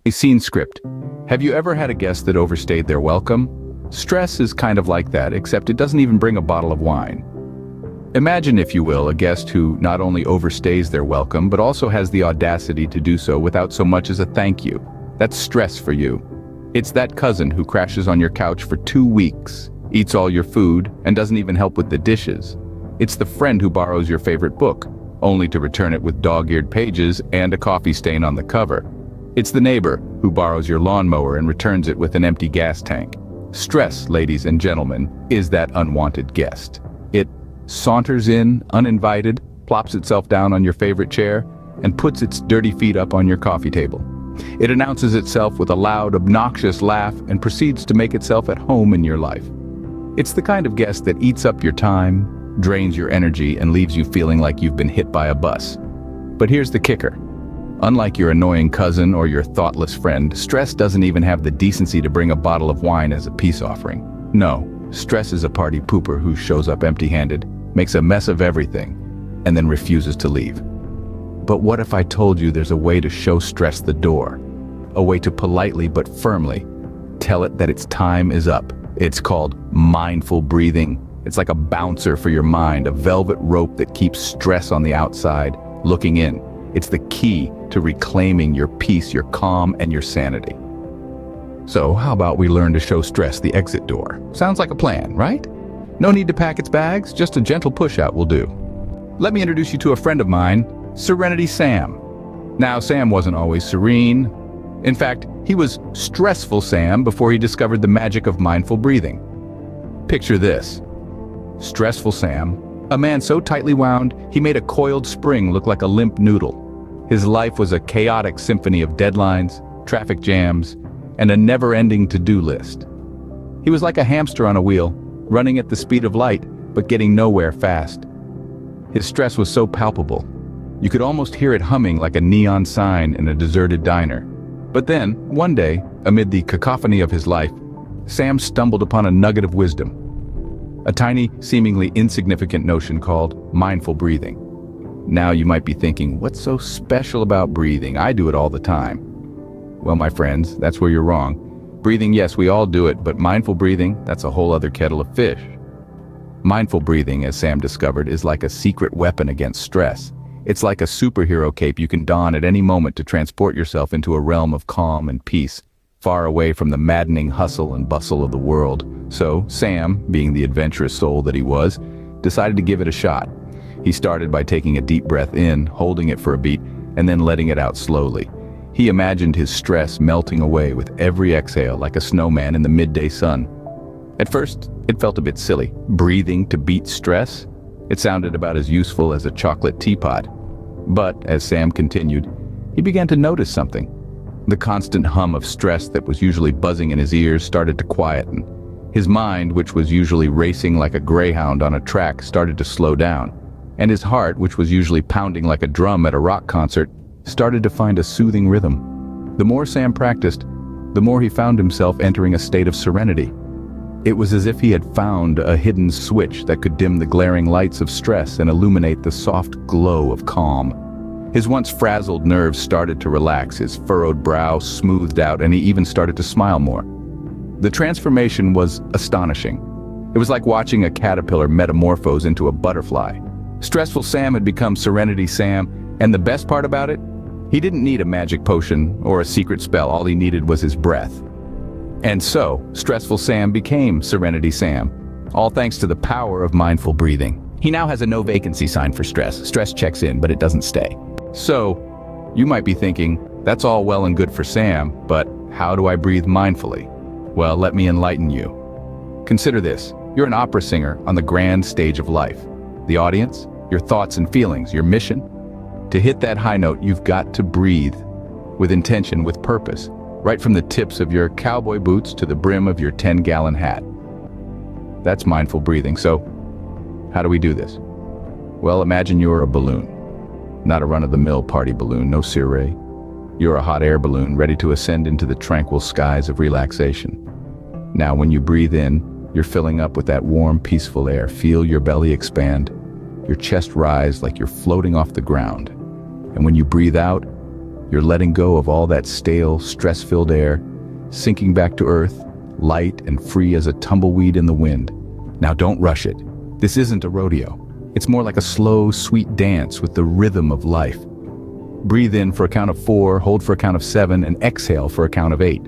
A scene script. Have you ever had a guest that overstayed their welcome? Stress is kind of like that, except it doesn't even bring a bottle of wine. Imagine, if you will, a guest who not only overstays their welcome, but also has the audacity to do so without so much as a thank you. That's stress for you. It's that cousin who crashes on your couch for 2 weeks, eats all your food, and doesn't even help with the dishes. It's the friend who borrows your favorite book, only to return it with dog-eared pages and a coffee stain on the cover. It's the neighbor who borrows your lawnmower and returns it with an empty gas tank. Stress, ladies and gentlemen, is that unwanted guest. It saunters in, uninvited, plops itself down on your favorite chair, and puts its dirty feet up on your coffee table. It announces itself with a loud, obnoxious laugh and proceeds to make itself at home in your life. It's the kind of guest that eats up your time, drains your energy, and leaves you feeling like you've been hit by a bus. But here's the kicker. Unlike your annoying cousin or your thoughtless friend, stress doesn't even have the decency to bring a bottle of wine as a peace offering. No, stress is a party pooper who shows up empty-handed, makes a mess of everything, and then refuses to leave. But what if I told you there's a way to show stress the door? A way to politely but firmly tell it that its time is up. It's called mindful breathing. It's like a bouncer for your mind, a velvet rope that keeps stress on the outside, looking in. It's the key to reclaiming your peace, your calm, and your sanity. So how about we learn to show stress the exit door? Sounds like a plan, right? No need to pack its bags, just a gentle push-out will do. Let me introduce you to a friend of mine, Serenity Sam. Now, Sam wasn't always serene. In fact, he was stressful Sam before he discovered the magic of mindful breathing. Picture this. Stressful Sam, a man so tightly wound, he made a coiled spring look like a limp noodle. His life was a chaotic symphony of deadlines, traffic jams, and a never-ending to-do list. He was like a hamster on a wheel, running at the speed of light, but getting nowhere fast. His stress was so palpable. You could almost hear it humming like a neon sign in a deserted diner. But then, one day, amid the cacophony of his life, Sam stumbled upon a nugget of wisdom. A tiny, seemingly insignificant notion called mindful breathing. Now you might be thinking, what's so special about breathing? I do it all the time. Well, my friends, that's where you're wrong. Breathing, yes, we all do it, but mindful breathing, that's a whole other kettle of fish. Mindful breathing, as Sam discovered, is like a secret weapon against stress. It's like a superhero cape you can don at any moment to transport yourself into a realm of calm and peace, far away from the maddening hustle and bustle of the world. So, Sam, being the adventurous soul that he was, decided to give it a shot. He started by taking a deep breath in, holding it for a beat, and then letting it out slowly. He imagined his stress melting away with every exhale like a snowman in the midday sun. At first, it felt a bit silly. Breathing to beat stress? It sounded about as useful as a chocolate teapot. But, as Sam continued, he began to notice something. The constant hum of stress that was usually buzzing in his ears started to quieten. His mind, which was usually racing like a greyhound on a track, started to slow down. And his heart, which was usually pounding like a drum at a rock concert, started to find a soothing rhythm. The more Sam practiced, the more he found himself entering a state of serenity. It was as if he had found a hidden switch that could dim the glaring lights of stress and illuminate the soft glow of calm. His once frazzled nerves started to relax, his furrowed brow smoothed out, and he even started to smile more. The transformation was astonishing. It was like watching a caterpillar metamorphose into a butterfly. Stressful Sam had become Serenity Sam, and the best part about it? He didn't need a magic potion or a secret spell. All he needed was his breath. And so, Stressful Sam became Serenity Sam, all thanks to the power of mindful breathing. He now has a no vacancy sign for stress. Stress checks in, but it doesn't stay. So, you might be thinking, that's all well and good for Sam, but how do I breathe mindfully? Well, let me enlighten you. Consider this. You're an opera singer on the grand stage of life. The audience, your thoughts and feelings, your mission. To hit that high note, you've got to breathe with intention, with purpose. Right from the tips of your cowboy boots to the brim of your 10-gallon hat. That's mindful breathing. So, how do we do this? Well, imagine you're a balloon. Not a run-of-the-mill party balloon, no Surreal. You're a hot air balloon ready to ascend into the tranquil skies of relaxation. Now, when you breathe in, you're filling up with that warm, peaceful air. Feel your belly expand, your chest rise like you're floating off the ground. And when you breathe out, You're letting go of all that stale, stress-filled air, sinking back to earth, light and free as a tumbleweed in the wind. Now don't rush it. This isn't a rodeo. It's more like a slow, sweet dance with the rhythm of life. Breathe in for a count of 4, hold for a count of 7, and exhale for a count of 8.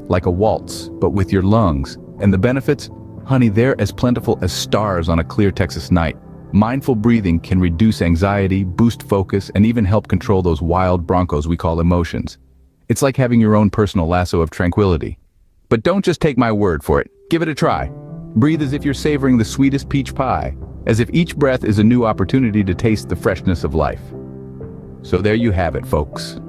Like a waltz, but with your lungs. And the benefits? Honey, they're as plentiful as stars on a clear Texas night. Mindful breathing can reduce anxiety, boost focus, and even help control those wild broncos we call emotions. It's like having your own personal lasso of tranquility. But don't just take my word for it. Give it a try. Breathe as if you're savoring the sweetest peach pie, as if each breath is a new opportunity to taste the freshness of life. So there you have it, folks.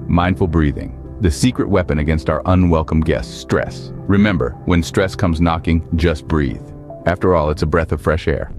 Mindful breathing, the secret weapon against our unwelcome guest, stress. Remember, when stress comes knocking, just breathe. After all, it's a breath of fresh air.